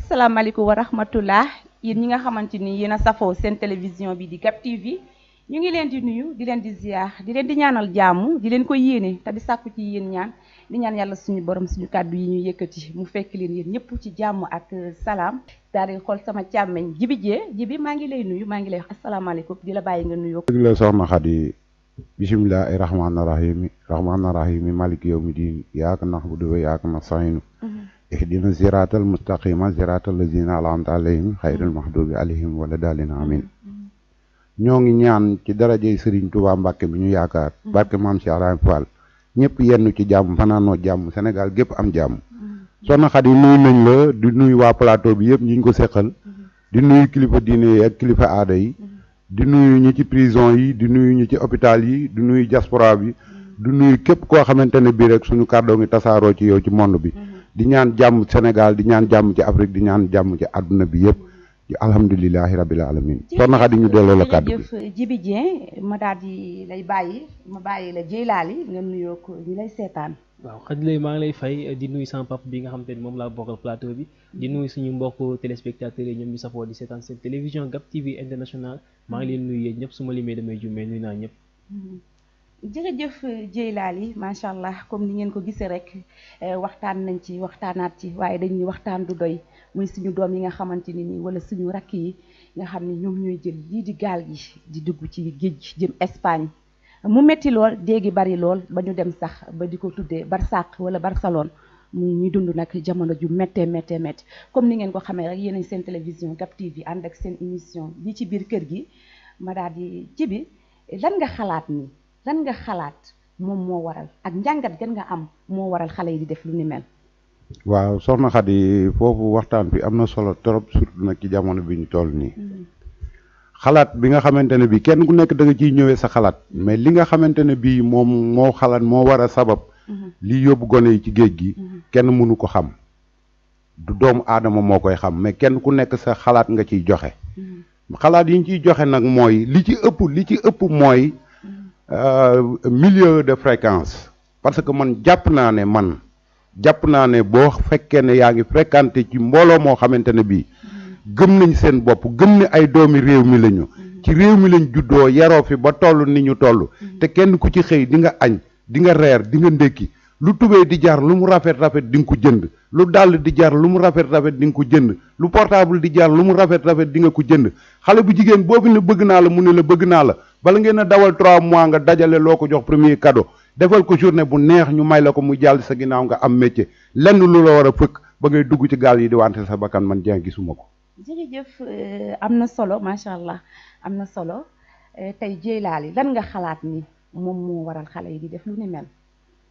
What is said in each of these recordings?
asalaamaaleykum wa rahmatullah yéen ñi nga xamante ni yéen a safoo seen télévision bi di Gap TV ñu ngi leen di nuyu di leen di ziar di leen di ñaanal jàmm di leen ko yéene te di sàkku ci yéen ñaan di ñaan yàlla suñu borom suñu kàddu yi ñu yëkkati mu fekk leen yéen ñëpp ci jàmm ak salaam daal di xool sama càmmeñ Jibi maa ngi lay nuyu maa ngi lay wax asalaamaaleykum di la bàyyi nga nuyoo. dëgg la soxna Xadi bisimilahi rahmaani rahim maliki yawmi diin iyyaka na'budu wa iyyaka nasta'iin ihdina siraatal mustaqima siraatal lazina an'amta alayhim xayril maxdubi alayhim wala daalin amin ñoo ngi ñaan ci darajey Serigne Touba Mbacke bi ñu yaakaar barke maam Cheikh Ibrahima Fall ñëpp yennu ci jàmm fanaanoo jàmm Sénégal gépp am jàmm soxna Xadi nuyu nañ la di nuyu waa plateau bi yëpp ñu ngi ko seqal di nuyu kilifa diine yi ak kilifa aada yi di nuyu ñi ci prison yi di nuyu ñi ci hôpital yi di nuyu diaspora bi di nuyu képp koo xamante ne bii rek suñu kàddoo ngi tasaaroo ci yow ci monde bi di ñaan jàmm Sénégal di ñaan jàmm ci Afrique di ñaan jàmm ci àdduna bi yëpp ci alhamdulilahi rabil alamin soxna Xadi ñu delloo la kàddu bi Djiby Dieng ma daal di lay bàyyi la Dieylaly nga nuyoo ko ñu lay seetaan. waaw Xadi lay maa ngi lay fay di nuyu sama papa bi nga xam te ni moom laa bokkal plateau bi di nuyu suñu mbokk téléspectateurs yi ñoom ñu safoo di seetaan seen télévision Gap TV international maa ngi leen nuyu yéen ñëpp su ma limee damay jummee nuyu naa ñëpp. jërëjëf Dieylaly macha allah comme ni ngeen ko gisee rek waxtaan nañ ci waxtaanaat ci waaye dañuy waxtaan du doy muy suñu doom yi nga xamante ni nii wala suñu rakk yi nga xam ni ñoom ñooy jël lii di gaal gi di dugg ci géej jëm Espagne mu metti lool déegi bari lool ba ñu dem sax ba di ko tuddee Barsaq wala Barcelone muy ñuy dund nag jamono ju méttee comme ni ngeen ko xamee rek yéen seen télévision Gap TV ànd ak seen émission bi ci biir kër gi ma daal di Djiby lan nga xalaat moom moo waral ak njàngat gan nga am moo waral xale yi di def lu ni mel. waaw soxna Xadi foofu waxtaan bi am na solo trop surtout nag ci jamono bi ñu toll nii xalaat bi nga xamante ne bii kenn ku nekk da nga ciy ñëwee sa xalaat mais li nga xamante ne bii moom moo xalaat moo war a sabab li yóbbu gone yi ci géej gi kenn mënu ko xam du doomu aadama moo koy xam mais kenn ku nekk sa xalaat nga ciy joxe xalaat yi ñu ciy joxe nag mooy li ci ëpp mooy milieu de fréquence parce que man jàpp naa ne boo fekkee ne yaa ngi fréquenté ci mbooloo moo xamante ne bii gëm nañ seen bopp gëm ne ay doomi réew mi lañu ci réew mi lañ juddoo yaroo fi ba toll ni ñu toll te kenn ku ci xëy di nga añ di nga reer di nga ndékki lu tubéy di jar lu mu rafet di nga ko jënd lu dàll di jar lu mu rafet di nga ko jënd lu portable di jar lu mu rafet di nga ko jënd xale bu jigéen boobu ne bëgg naa la mu ne la bëgg naa la bala ngeen a dawal 3 mois nga dajale loo ko jox premier cadeau defal ko journée bu neex ñu may la ko mu jàll sa ginnaaw nga am métier lenn lu la war a fëkk ba ngay dugg ci gaal yi di wante sa bakkan man Dieng gisuma ko. jërëjëf am na solo macha allah am na solo tey Dieylaly lan nga xalaat ni moom moo waral xale yi di def lu ni mel.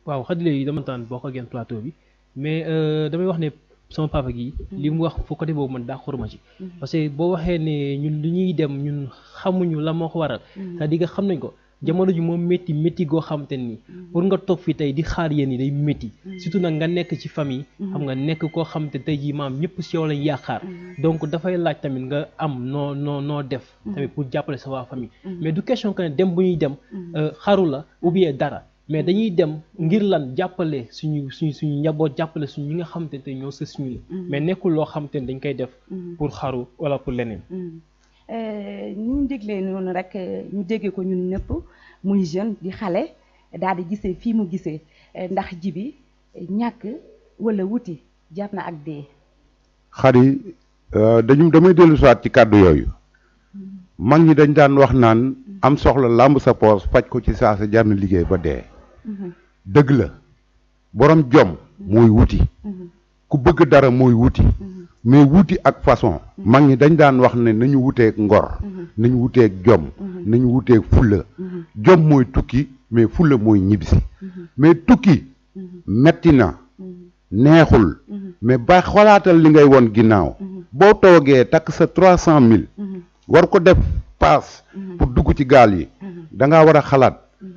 waaw Xadi lay dama taan bokk ak yéen plateau bi mais damay wax ne sama papa gi li mu wax fu côté boobu man daa xorma ci parce que boo waxee ne ñun lu ñuy dem ñun xamuñu la moo ko waral c'est-à-dire que xam nañ ko jamono ji moom métti goo xam te ni pour nga toog fi tey di xaar yéen yi day métti surtout nag nga nekk ci famille xam nga nekk koo xam te tey jii maam ñëpp si yow lañ yaakaar donc dafay laaj tamit nga am noo def tamit pour jàppale sa waa famille mais du question que ne dem bu ñuy dem xaru la ou bien dara mais dañuy dem ngir lan jàppale suñu njaboot jàppale suñu ñi nga xam te ñoo sës suñu la mais nekkul loo xam te dañ koy def pour xaru wala pour leneen ñu déglee noonu rek ñu déggee ko ñun ñëpp muy jeune di xale daal di gisee fii mu gisee ndax Djiby ñàkk wala wuti jar na ak dee. Xadi damay dellu siwaat ci kàddu yooyu mag ñi dañ daan wax naan am soxla làmb sa poos faj ko ci saa sa jar na liggéey ba dee dëgg la borom jom mooy wuti ku bëgg dara mooy wuti mais wuti ak façon mag ñi dañ daan wax ne nañu wuteeg ngor nañu wuteeg jom nañu wuteeg fulla jom mooy tukki mais fulla mooy ñibbisi mais tukki metti na neexul mais ba xolaatal li ngay won ginnaaw boo toogee takk sa 300 000 war ko def paas pour dugg ci gaal yi da ngaa war a xalaat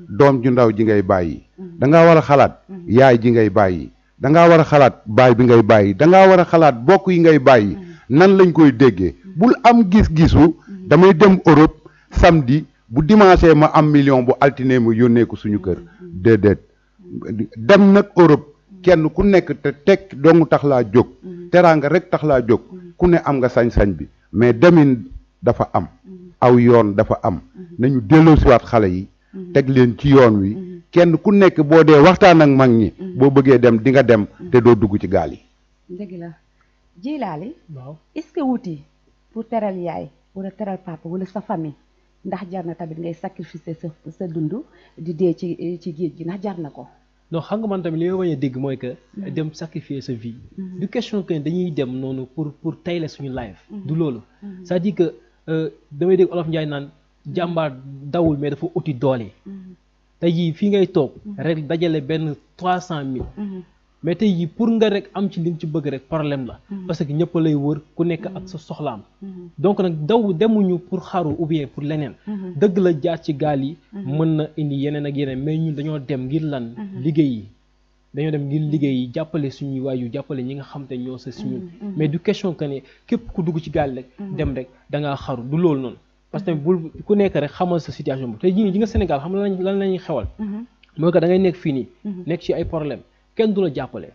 doom ju ndaw ji ngay bàyyi da ngaa war a xalaat yaay ji ngay bàyyi da ngaa war a xalaat baay bi ngay bàyyi da ngaa war a xalaat bokk yi ngay bàyyi nan lañ koy déggee bul am gis-gisu damay dem Europe samedi bu dimanche ma am million bu altine mu yónnee ko suñu kër déedéet dem nag Europe kenn ku nekk te tekk dong tax laa jóg teraanga rek tax laa jóg ku ne am nga sañ-sañ bi mais demin dafa am aw yoon dafa am nañu delloosiwaat xale yi teg leen ci yoon wi kenn ku nekk boo dee waxtaan ak mag ñi boo bëggee dem di nga dem te doo dugg ci gaal yi. dëgg la Djilali waaw est-ce que wuti pour teral yaay wala teral papa wala sa famille ndax jar na tamit ngay sacrificer sa dund di dee ci géej gi ndax jar na ko. non xam nga man tamit li ma bañ a dégg mooy que dem sacrifier sa vie du question que dañuy dem noonu pour tayle suñu life du loolu c'est-à-dire que damay dégg olof Njaay naan jàmbaar dawul mais dafa uti doole tey jii fii ngay toog rek dajale benn 300 000 mais tey jii pour nga rek am ci li nga ci bëgg rek problème la parce que ñëpp lay wër ku nekk ak sa soxlaam donc nag daw demuñu pour xaru ou bien pour leneen dëgg la jaar ci gaal yi mën na indi yeneen ak yeneen mais ñun dañoo dem ngir lan liggéey yi dañoo dem ngir liggéey yi jàppale suñuy waaju jàppale ñi nga xam te ñoo sa suñu mais du question que ne képp ku dugg ci gaal rek dem rek da ngaa xaru du loolu noonu parce que bul ku nekk rek xamal sa situation bi tey jii ji nga Sénégal xam lan lañuy xewal mooy que da ngay nekk fii nii nekk ci ay problème kenn du la jàppale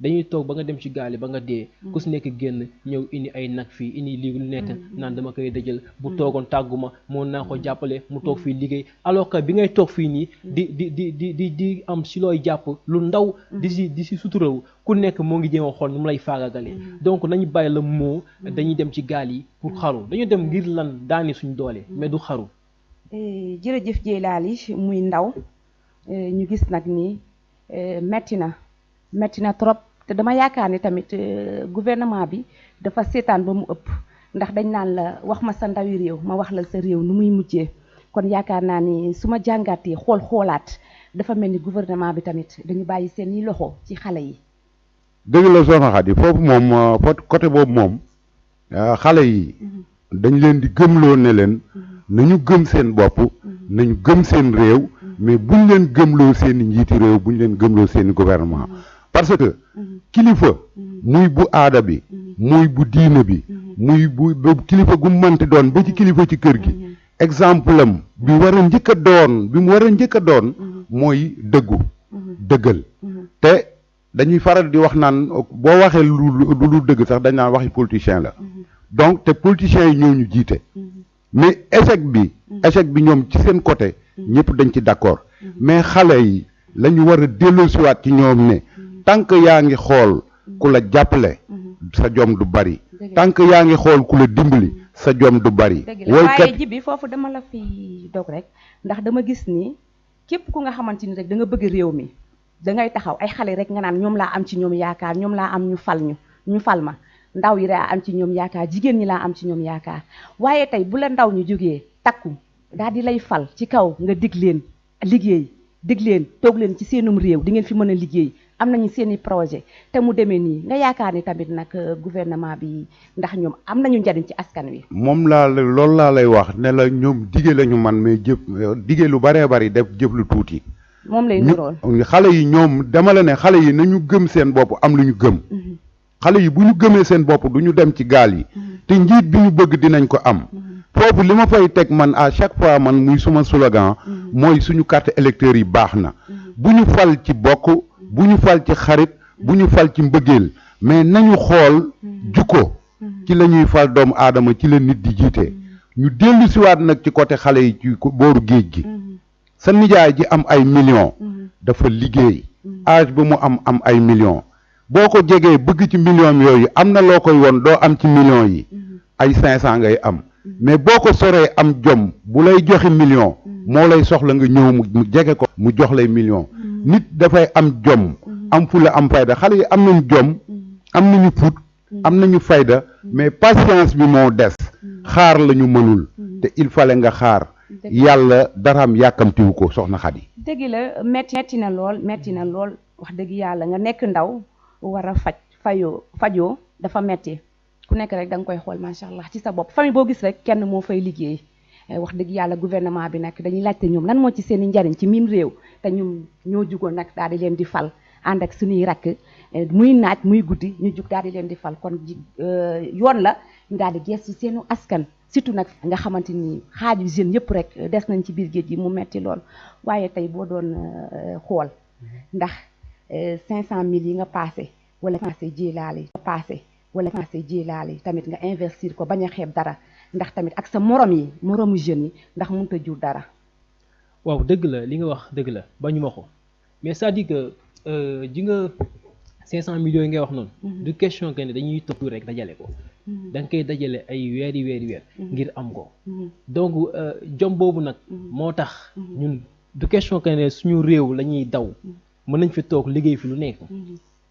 dañuy toog ba nga dem ci gaal yi ba nga dee ku si nekk génn ñëw indi ay nag fii indi lii lu nekk naan dama koy dëjël bu toogoon tàgguma moo naa ko jàppale mu toog fii liggéey alors que bi ngay toog fii nii di am si looy jàpp lu ndaw di si suturawu ku nekk moo ngi jéem a xool nu mu lay faagagalee donc nañu bàyyi la moo dañuy dem ci gaal yi pour xaru dañu dem ngir lan daani suñ doole mais du xaru jërëjëf Djilali muy ndaw ñu gis nag ni metti na trop te dama yaakaar ni tamit gouvernement bi dafa seetaan ba mu ëpp ndax dañ naan la wax ma sa ndawi réew ma wax la sa réew nu muy mujjee kon yaakaar naa ni su ma jàngatee xoolaat dafa mel ni gouvernement bi tamit dañu bàyyi seen i loxo ci xale yi. dëgg la soxna Khady foofu moom côté boobu moom xale yi dañ leen di gëmloo ne leen nañu gëm seen bopp nañu gëm seen réew mais buñ leen gëmloo seen i njiiti réew buñ leen gëmloo seen i gouvernement parce que kilifa muy bu aada bi muy bu diine bi muy bu kilifa gu mënti doon ba ci kilifa ci kër gi exemple am bi mu war a njëkk a doon mooy dëggu dëggal te dañuy faral di wax naan boo waxee lu dëgg sax dañ naan waxi politicien la donc te politiciens yi ñoo ñu jiite mais échec bi ñoom ci seen côté ñëpp dañ ci d'accord mais xale yi la ñu war a delloosiwaat ci ñoom ne tant que yaa ngi xool ku la jàppale sa jom du bari tant que yaa ngi xool ku la dimbali sa jom du bari. waaye ji bi foofu dama la fi dog rek ndax dama gis ni képp ku nga xamante ni rek da nga bëgg réew mi da ngay taxaw ay xale rek nga naan ñoom laa am ci ñoom yaakaar ñoom laa am ñu fal ma ndaw yi laa am ci ñoom yaakaar jigéen ñi laa am ci ñoom yaakaar waaye tey bu la ndaw ñu jógee takku daal di lay fal ci kaw nga dig leen toog leen ci seenum réew di ngeen fi mën a liggéey am nañu seeni projet te mu demee nii nga yaakaar ni tamit nag gouvernement bi ndax ñoom am nañu njariñ ci askan wi. moom loolu laa lay wax ne la ñoom dige lañu man mais jëf dige lu baree bari def jëf lu tuuti. moom lay nirool xale yi ñoom dama la ne xale yi nañu gëm seen bopp am lu ñu gëm. xale yi bu ñu gëmee seen bopp du ñu dem ci gaal yi. te njiit bi ñu bëgg dinañ ko am. foofu li ma fay teg man à chaque fois man muy suma slogan mooy suñu carte électeur yi baax na bu ñu fal ci bokk bu ñu fal ci xarit bu ñu fal ci mbëggeel mais nañu xool jukko ci la ñuy fal doomu aadama ci la nit di jiite ñu dellu siwaat nag ci côté xale yi ci booru géej gi sa nijaay ji am ay millions dafa liggéey âge ba mu am ay millions boo ko jegee bëgg ci millions yooyu am na loo koy woon doo am ci millions yi ay 500 ngay am mais boo ko soree am jom bu lay joxe million moo lay soxla nga ñëw mu jege ko mu jox lay million nit dafay am jom am fulla am fayda xale yi am nañu jom am nañu fut am nañu fayda mais patience bi moo des xaar la ñu mënul te il fallait nga xaar yàlla daraam yàkkamtiwu ko soxna Khady. dëgg la metti na lool wax dëgg yàlla nga nekk ndaw war a fajoo dafa metti ku nekk rek da nga koy xool macha allah ci sa bopp famille boo gis rek kenn moo fay liggéey wax dëgg yàlla gouvernement bi nag dañuy laajte ñoom lan moo ci seen i njariñ ci miim réew te ñun ñoo jugoon nag daal di leen di fal ànd ak suñuy rakk muy naaj muy guddi ñu jug daal di leen di fal kon yoon la ñu daal di gestu seenu askan surtout nag nga xamante ni xaaju jeunes yëpp rek des nañ ci biir géej gi mu metti lool waaye tey boo doon xool ndax 500 000 yi nga passé wala passé Djilali passé wala commencé jilaale tamit nga investir ko bañ a xeeb dara ndax tamit ak sa moromu jeunes yi ndax mënut a jur dara. waaw dëgg la li nga wax dëgg la bañu ma ko mais c'est-à-dire que ji nga 500 millions yi ngay wax noonu. du question que ne dañuy topp rek dajale ko. da nga koy dajale ay weer ngir am ko. donc jom boobu nag moo tax ñun du question que ne suñu réew la ñuy daw mën nañ fi toog liggéey fi lu nekk.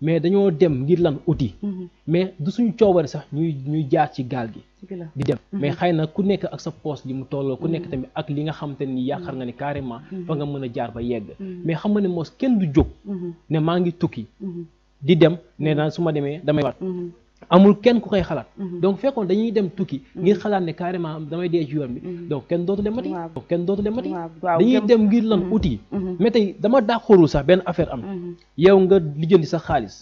mais dañoo dem ngir lan uti. mais du suñu coobare sax ñuy jaar ci gaal gi. di dem mais xëy na ku nekk ak sa poste li mu tolloo ku nekk tamit ak li nga xam te ni yaakaar nga ni carrément fa nga mën a jaar ba yegg. mais xam nga ne moos kenn du jóg. ne maa ngi tukki. di dem ne naa su ma demee damay wat amul kenn ku koy xalaat. donc fekkoon dañuy dem tukki ngir xalaat ne carrément damay dee ci yoon bi. donc kenn dootu demati. dañuy dem ngir lan uti. mais tey dama dàqoorul sax benn affaire am. yow nga lijjanti sa xaalis.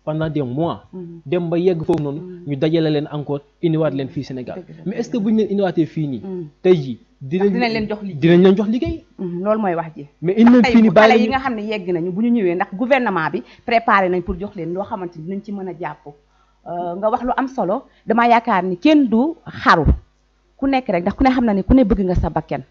pendant des mois. dem ba yegg foofu noonu. ñu dajale leen encore indiwaat leen fii Sénégal mais est-ce que bu ñu leen indiwaatee fii nii. tey jii dinañ leen jox liggéey. loolu mooy wax ji. mais indi leen fii nii bàyyi xale yi nga xam ne yegg nañu bu ñu ñëwee ndax gouvernement bi préparé nañ pour jox leen loo xamante ni dinañ ci mën a jàpp. nga wax lu am solo dama yaakaar ni kenn du xaru ku nekk rek ndax ku ne xam na ni ku ne bëgg nga sa bakken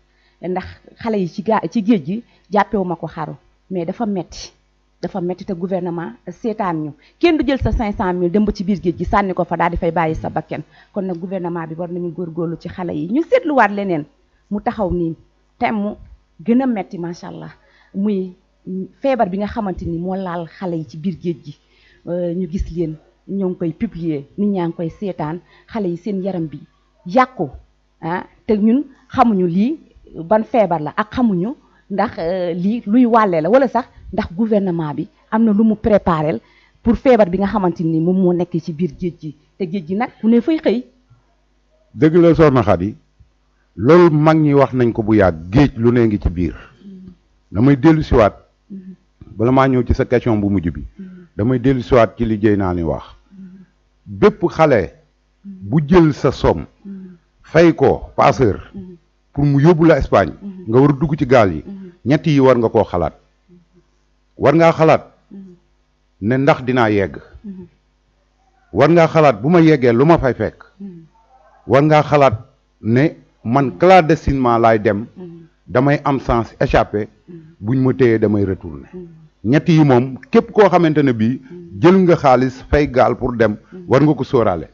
ndax xale yi ci géej gi jàppewu ma ko xaru mais dafa metti te gouvernement seetaan ñu kenn du jël sa 500 000 dem ba ci biir géej gi sànni ko fa daal di fay bàyyi sa bakken kon nag gouvernement bi war nañu góorgóorlu ci xale yi ñu seetluwaat leneen mu taxaw nii te mu gën a metti macha allah muy feebar bi nga xamante ni moo laal xale yi ci biir géej gi ñu gis leen ñoo ngi koy publier nit ñaa ngi koy seetaan xale yi seen yaram bi yàqu te ñun xamuñu lii ban feebar la ak xamuñu ndax lii luy wàlle la wala sax ndax gouvernement bi am na lu mu préparel pour feebar bi nga xamante ni moom moo nekk ci biir géej gi te géej gi nag ku ne fay xëy. dëgg la Soxna Khady loolu mag ñi wax nañ ko bu yàgg géej lu ne ngi ci biir damay dellu siwaat bala maa ñëw ci sa question bu mujj bi damay dellu siwaat ci liggéey naa ni wax bépp xale bu jël sa somme fay ko passeur pour mu yóbbu la Espagne nga war a dugg ci gaal yi ñett yi war nga koo xalaat war ngaa xalaat ne ndax dinaa yegg war ngaa xalaat bu ma yeggee lu ma fay fekk war ngaa xalaat ne man clandestinement laay dem damay am sens échappé buñ ma téyee damay retourner ñett yi moom képp koo xamante ne bii jël nga xaalis fay gaal pour dem war nga ko sóoraale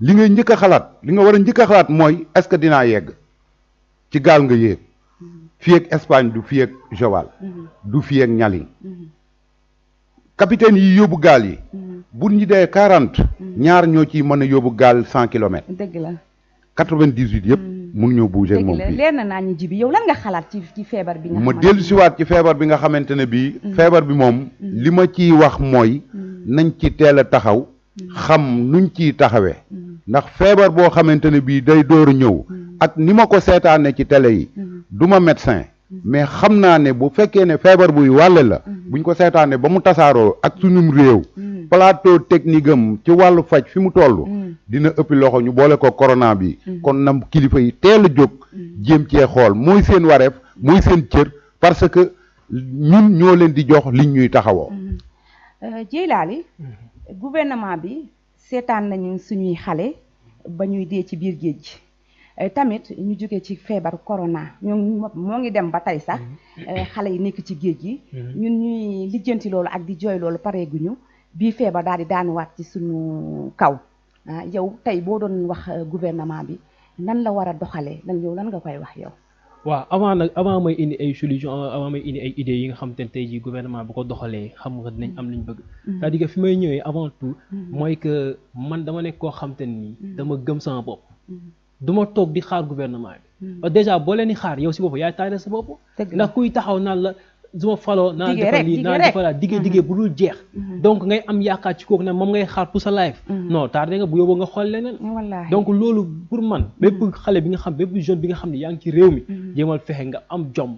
li ngay njëkk a xalaat li nga war a njëkk a xalaat mooy est-ce que dinaa yegg ci gaal nga yéeg fii ak Espagne du fii ak Joal du fii ak Ñaling capitaine yi yóbbu gaal yi bu ñu dee 40 ñaar ñoo ciy mën a yóbbu gaal 100 kilomètres. dëgg la 98 yëpp mun ñoo bouger moom fii leer na naa ñu ji bi yow lan nga xalaat ci feebar bi nga ma dellu siwaat ci feebar bi nga xamante ne bii feebar bi moom li ma ciy wax mooy nañ ci teel a taxaw xam nuñ ciy taxawee ndax feebar boo xamante ne bii day door a ñëw ak ni ma ko seetaane ci télé yi du ma médecin mais xam naa ne bu fekkee ne feebar buy wàlle la buñ ko seetaane ba mu tasaaroo ak sunum réew plateau technique am ci wàllu faj fi mu toll dina ëppi loxo ñu boole ko corona bi kon nam kilifa yi teel a jóg jéem cee xool mooy seen wareef mooy seen cër parce que ñun ñoo leen di jox liñ ñuy taxawoo. Djeylali gouvernement bi seetaan nañu suñuy xale ba ñuy dee ci biir géej gi tamit ñu jóge ci feebar corona moo ngi dem ba tey sax xale yi nekk ci géej gi ñun ñuy lijjanti loolu ak di jooy loolu pareeguñu bii feebar daal di daanuwaat ci suñu kaw yow tey boo doon wax gouvernement bi nan la war a doxalee lan nga koy wax yow. waaw avant may indi ay solution avant may indi ay idées yi nga xam te ne tey jii gouvernement bu ko doxalee xam nga dinañ am liñ bëgg. c'est-à-dire que fi may ñëwee avant tout mooy que man dama nekk koo xam te ni dama gëm sama bopp. du ma toog di xaar gouvernement bi. déjà boo leen di xaar yow si bopp yaay taale sa bopp. ndax kuy taxaw naan la. su ma faloo naa defal lii naa defal laa diggee bu dul jeex donc ngay am yaakaar ci kooku nag moom ngay xaar pour sa life non tardé nga bu yóbboo nga xool leneen donc loolu pour man bépp xale bi nga xam bépp jeune bi nga xam ne yaa ngi ci réew mi jéemal fexe nga am jom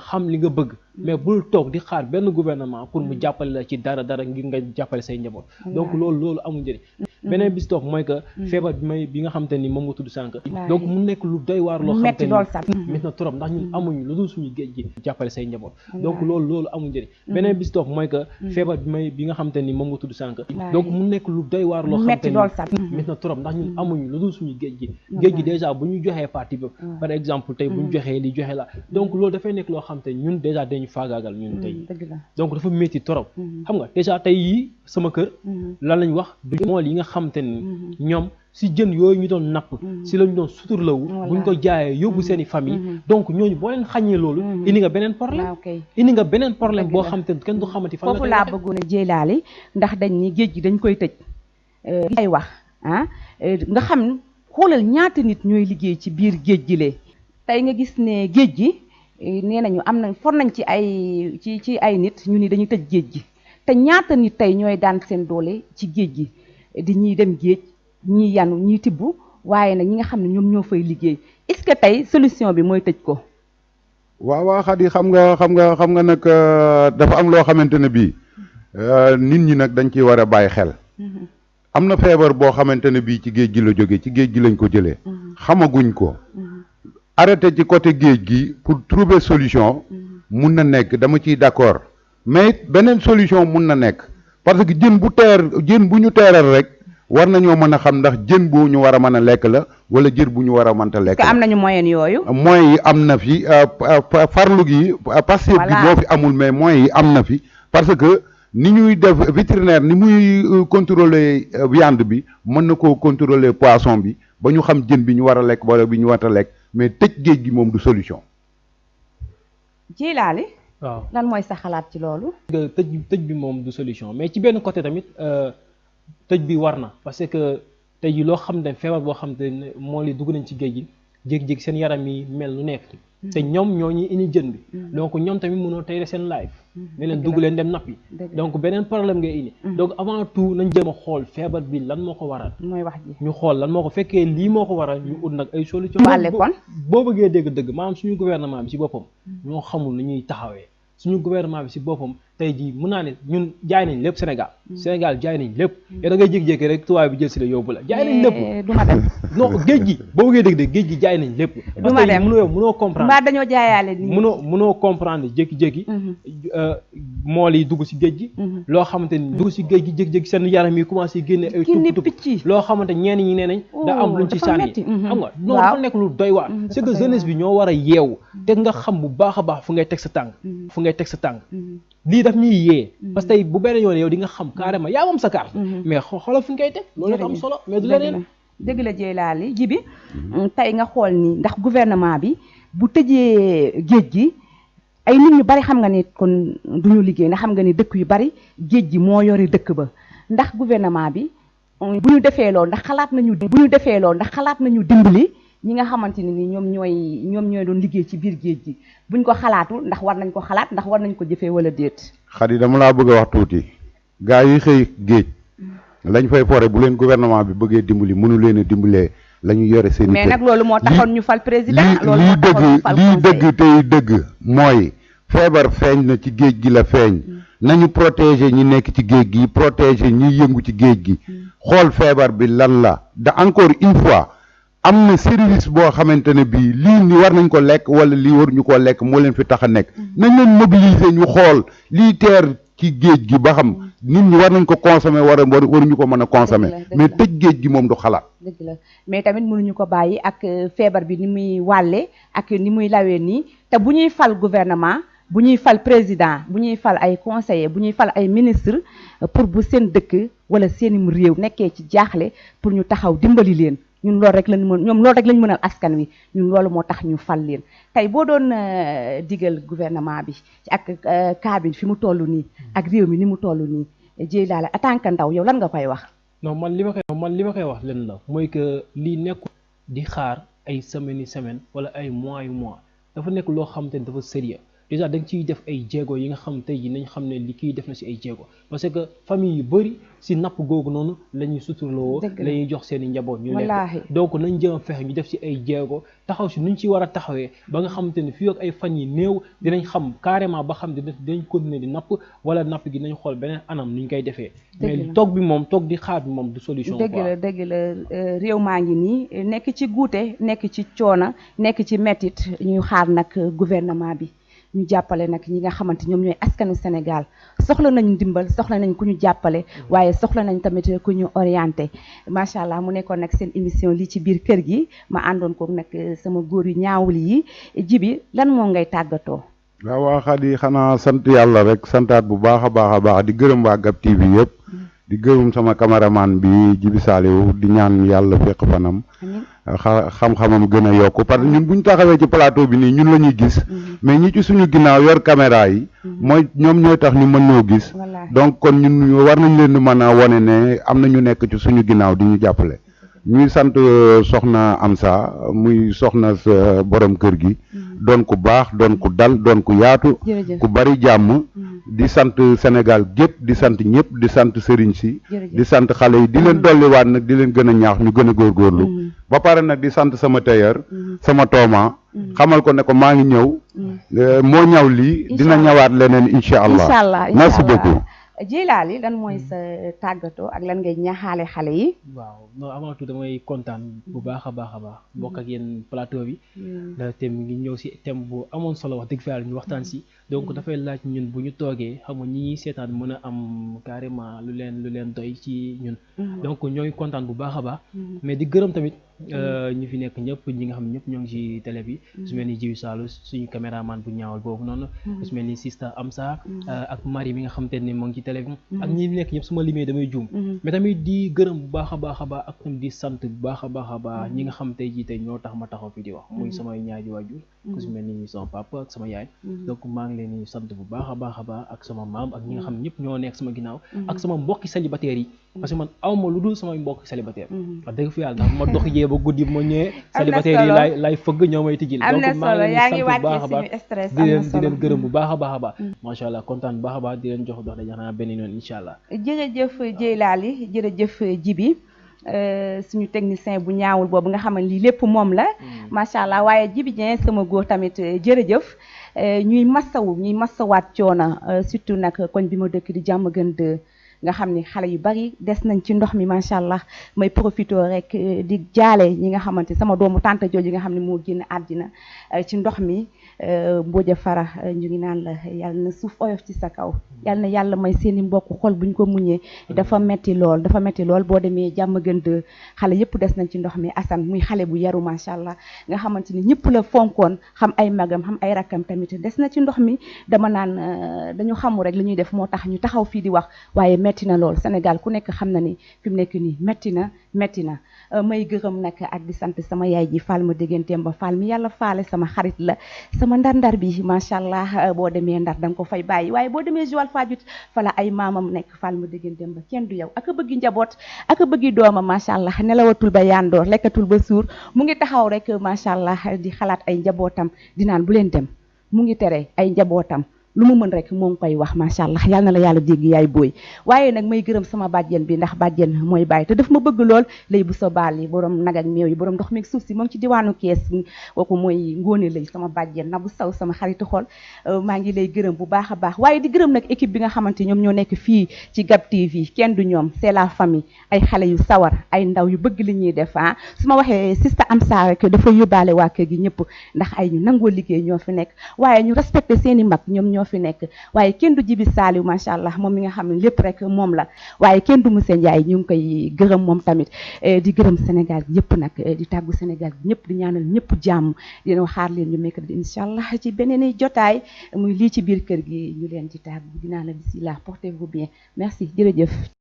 xam li nga bëgg mais bul toog di xaar benn gouvernement pour mu jàppale la ci dara ngir nga jàppale say njaboot donc loolu amul njëriñ beneen bis topp mooy que feebar bi nga xamante ni moom nga tudd sànq donc mu nekk lu doy waar loo xamante ni métti na trop ndax ñun amuñu lu dul suñu géej gi jàppale say njaboot donc loolu amul njëriñ beneen bis topp mooy que feebar bi nga xamante ni moom nga tudd sànq donc mu nekk lu doy waar loo xamante ni métti na trop ndax ñun amuñu lu dul suñu géej gi déjà bu ñu joxee partie bi par exemple tey bu ñu joxee li joxe la donc loolu dafay nekk loo xamante ni ñun déjà dañu faagaagal ñun tey donc dafa métti trop xam nga déjà tey yi sama kër lan lañ wax du mool yi nga xamante ni ñoom si jën yooyu ñu doon napp si lañu doon suturlawu buñ ko jaayee yóbbu seen i famille donc ñooñu boo leen xañee loolu indi nga beneen problème boo xamante ni kenn du xamante fan foofu laa bëggoon a jéelaali ndax dañ ni géej gi dañ koy tëj ay wax nga xam xoolal ñaata nit ñooy liggéey ci biir géej gi lee tey nga gis ne géej gi nee nañu am na for nañ ci ay nit ñu ni dañuy tëj géej gi te ñaata nit tey ñooy daan seen doole ci géej gi di ñuy dem géej ñii yanu ñii tibb waaye nag ñi nga xam ne ñoom ñoo fay liggéey est-ce que tey solution bi mooy tëj ko. waaw Khady xam nga nag dafa am loo xamante ne bii nit ñi nag dañ ciy war a bàyyi xel. am na feebar boo xamante ne bii ci géej gi la jógee ci géej gi lañ ko jëlee. xamaguñ ko. arrêté ci côté géej gi pour trouver solution. mun na nekk dama ciy d'accord mais beneen solution mun na nekk parce que jën bu ñu teeral rek. war nañoo mën a xam ndax jën bu ñu war a mën a lekk la wala jën bu ñu war a mënta lekk la. am nañu moyen yooyu. moyens yi am na fi farlu gi passif gi moo fi amul mais moyens yi am na fi parce que ni ñuy def vétérinaire ni muy contrôler viande bi mën na koo contrôler poisson bi ba ñu xam jën bi ñu war a lekk wala bi ñu war a lekk mais tëj géej gi moom du solution. Jilaali. waaw lan mooy sa xalaat ci loolu. tëj bi moom du solution mais ci benn côté tamit. tëj bi war na parce que tey jii loo xam ne feebar boo xam ne moo li dugg nañ ci géej gi jékki-jékki seen yaram yi mel lu nekk te ñoom ñoo ñuy indi jën bi donc ñoom tamit mënoo tey seen life ne leen dugg leen dem nappi donc beneen problème ngay indi donc avant tout nañ jéem a xool feebar bi lan moo ko waral mooy wax ji ñu xool lan moo ko fekkee lii moo ko waral ñu ut nag ay solution boo bëggee dégg dëgg maanaam suñu gouvernement bi ci boppam ñoo xamul lu ñuy taxawee suñu gouvernement bi ci boppam tey jii mun naa ne ñun jaay nañ lépp Sénégal jaay nañ lépp yow da ngay jékki-jékki rek tubaab bi jël si la yóbbu la jaay nañ lépp du ma dem non géej gi boo bëggee dégg géej gi jaay nañ lépp du ma dem mënoo comprendre mbaa dañoo jaayaale nii mënoo comprendre jékki-jékki mool yi dugg si géej gi loo xamante ni dugg si géej gi jékki-jékki seen yaram yi commencé génne ay tupp loo xamante ñenn ñi nee nañ da am luñ ci sànni xam nga non dafa nekk lu doy waar c'est que jeunesse bi ñoo war a yeewu te nga xam bu baax a baax fu ngay teg sa tànk lii daf ñuy yee parce que tey bu benn yoon yow di nga xam carrément yaa moom sa carte mais xoolal fu ñu koy teg loolu dafa am solo mais du leneen dëgg la Jilaali ji bi tey nga xool ni ndax gouvernement bi bu tëjee géej gi ay nit ñu bari xam nga ni kon duñu liggéey ndax xam nga ni dëkk yu bari géej gi moo yori dëkk ba ndax gouvernement bi bu ñu defee loolu ndax xalaat nañu dimbali ñi nga xamante ni ñoom ñooy doon liggéey ci biir géej gi buñ ko xalaatul ndax war nañ ko xalaat ndax war nañ ko jëfee wala déet. Khady dama laa bëgg a wax tuuti gaa yi xëy géej lañ fay fore bu leen gouvernement bi bëggee dimbali mënu leen a dimbalee la ñu yore seen mais nag loolu moo taxoon ñu fal président loolu moo taxoon ñu fal lii dëgg tey dëgg mooy feebar feeñ na ci géej gi la feeñ nañu protéger ñi nekk ci géej gi protéger ñi yëngu ci géej gi xool feebar bi lan la da encore une fois am na service boo xamante ne bii lii ni war nañ ko lekk wala lii waruñu koo lekk moo leen fi tax a nekk nañ leen mobiliser ñu xool lii teer ci géej gi ba xam nit ñi war nañ ko consommer waruñu ko mën a consommer mais tëj géej gi moom du xalaat. dëgg la mais tamit mënuñu ko bàyyi ak feebar bi ni muy wàlle ak ni muy lawee nii te bu ñuy fal gouvernement bu ñuy fal président bu ñuy fal ay conseillers bu ñuy fal ay ministre pour bu seen dëkk wala seen réew nekkee ci jaaxle pour ñu taxaw dimbali leen ñun loolu rek lañ mën ñoom loolu rek lañ mënal askan wi ñun loolu moo tax ñu fal leen tey boo doon digal gouvernement bi ak cas bi fi mu toll nii ak réew mi ni mu toll nii Jilaali en tant que ndaw yow lan nga koy wax. non man li ma koy wax leen la mooy que lii nekkul di xaar ay semaine wala ay mois dafa nekk loo xamante ni dafa sérieux déjà da nga ciy def ay jéego yi nga xam tey ji nañ xam ne li kii def na si ay jéego parce que famille yu bëri si napp googu noonu la ñuy suturloo la ñuy jox seen i njaboot ñu lekk donc nañ jëm a fexe ñu def si ay jéego taxaw si nuñ ci war a taxawee ba nga xamante ne fii ak ay fan yi néew dinañ xam carrément ba xam dinañ continuer di napp wala napp gi nañ xool beneen anam nuñ koy defee mais toog bi moom toog di xaar bi moom du solution dëgg la réew maa ngi nii nekk ci guute nekk ci coona nekk ci mettit ñuy xaar nag gouvernement bi ñu jàppale nag ñi nga xamante ñoom ñooy askanu Sénégal soxla nañ ndimbal soxla nañ ku ñu jàppale waaye soxla nañ tamit ku ñu orienté macha allah mu nekkoon nag seen émission lii ci biir kër gi ma àndoon ko nag sama góor yu ñaawul yi Djiby lan moo ngay tàggatoo. waaw Khady xanaa sant yàlla rek santaat bu baax a baax di gërëm waa Gap TV yëpp di gërëm sama caméraman bi Djiby Saliou di ñaan yàlla fekk fanam xam-xamam gën a yokku parce que ñun bu ñu taxawee ci plateau bi nii ñun la ñuy gis mais ñi ci suñu ginnaaw yor caméra yi mooy ñoom ñooy tax ñu mën ñoo gis donc kon ñun war nañ leen di mën a wane ne am na ñu nekk ci suñu ginnaaw di ñu jàppale ñuy sant soxna Amsa muy soxna sa borom kër gi doon ku baax doon ku dal doon ku yaatu ku bari jàmm di sant Sénégal gépp di sant ñëpp di sant sëriñ si di sant xale yi di leen dolliwaat nag di leen gën a ñaax ñu gën a góorgóorlu ba pare nag di sant sama tailleur sama tooma xamal ko ne ko maa ngi ñëw moo ñaw lii dina ñëwaat leneen incha allah merci beaucoup Djeylali lan mooy sa tàggatoo ak lan ngay ñaaxaale xale yi. waaw non avant tout damay kontaan bu baax a baax bokk ak yéen plateau bi. ndax thème mi ngi ñëw si thème bu amoon solo wax dëgg fa yàlla ñu waxtaan si. donc dafay laaj ñun bu ñu toogee xam nga ñi seetaan mën a am carrément lu leen doy ci ñun. donc ñooy kontaan bu baax a baax. mais di gërëm tamit. ñu fi nekk ñëpp ñi nga xam ne ñëpp ñoo ngi ci télé bi. su mel ni Djiby Saliou suñu caméraman bu ñaawal boobu noonu. su mel ni Sista Amsa. ak Marie mi nga xam te ne moo ngi ci télé bi. ak ñi nekk ñëpp su ma limee damay juum. mais tamit di gërëm bu baax a baax ak tamit di sant bu baax a baax ñi nga xam tey jii tey ñoo tax ma taxaw fi di wax. muy samay ñaari waajur. ku su mel ni sama papa ak sama yaay. donc maa ngi leen di sant bu baax a baax ak sama maam ak ñi nga xam ne ñëpp ñoo nekk sama ginnaaw. ak sama mbokki célibataires yi. parce que man awma lu dul samay mbokki célibataire wax dëgg fi yàlla ma dox jee ba guddi ma ñëwee célibataire yi lay fëgg ñoo may tijjil donc maa ngi leen di sant bu baax a baax di leen gërëm bu baax a baax macha allah kontaan bu baax a baax di leen jox dox dañu xanaa benn yoon incha allah jërëjëf Djeylali jërëjëf Djiby suñu technicien bu ñaawul boobu nga xam ne lii lépp moom la macha allah waaye Djiby Dieng sama góor tamit jërëjëf ñuy masawaat coono surtout nag koñ bi ma dëkk di Diamaguène 2 nga xam ni xale yu bari des nañ ci ndox mi macha allah may profité rek di jaale ñi nga xamante sama doomu tante jooju nga xam ne moo génn àddina ci ndox mi Mbodja Fara ñu ngi naan la yàlla na suuf oyof ci sa kaw yàlla na yàlla may seeni mbokk xol buñ ko muñee dafa metti lool boo demee Diamaguène 2 xale yëpp des nañ ci ndox mi Assane muy xale bu yaru macha allah nga xamante ni ñëpp la fonkoon xam ay magam xam ay rakkam tamit des na ci ndox mi dama naan dañu xamul rek li ñuy def moo tax ñu taxaw fii di wax waaye metti na lool Sénégal ku nekk xam na ni fi mu nekk nii metti na may gërëm nag ak di sant sama yaay ji Fall ma dégganteem ba Fall mi yàlla faale sama xarit la sama ndar bi macha allah boo demee ndar danga ko fay bàyyi waaye boo demee Joal Fadiouth fa la ay maamam nekk Fall ma dégganteem ba kenn du yow ak a bëggi njaboot ak a bëggi doomam macha allah nelawatul ba yandoor lekkatul ba suur mu ngi taxaw rek macha allah di xalaat ay njabootam di naan bu leen dem mu ngi tere ay njabootam lu mu mën rek moo ngi koy wax macha allah yal na la yàlla dégg yaay booy waaye nag may gërëm sama bàjjen bi ndax bàjjen mooy bàyyi te daf ma bëgg lool lay bu sa baal yi borom nag ak meew yi borom ndox meeg suuf si moom ci diwaanu Kees kooku mooy ngóone lay sama bàjjen na bu saw sama xaritu xol maa ngi lay gërëm bu baax a baax waaye di gërëm nag équipe bi nga xamante ñoom ñoo nekk fii ci Gap TV kenn du ñoom c'est la famille ay xale yu sawar ay ndaw yu bëgg li ñuy def su ma waxee Sista Amsa rek dafa yóbbaale waa kër gi ñëpp ndax ay ñu nangoo liggéey ñoo fi nekk waaye ñu respecté seeni mag ñoom ñoo fi nekk waaye kenn du Djiby Saliou macha allah moom mi nga xam ne lépp rek moom la waaye kenn du monsieur Ndiaye ñu ngi koy gërëm moom tamit di gërëm Sénégal gi yëpp nag di tàggu Sénégal gi ñëpp di ñaanal ñëpp jàmm di leen xaar leen ñu mercredi incha allah ci beneen jotaay muy lii ci biir kër gi ñu leen di tàggu dinaa la bisimilah portez-vous bien merci jërëjëf.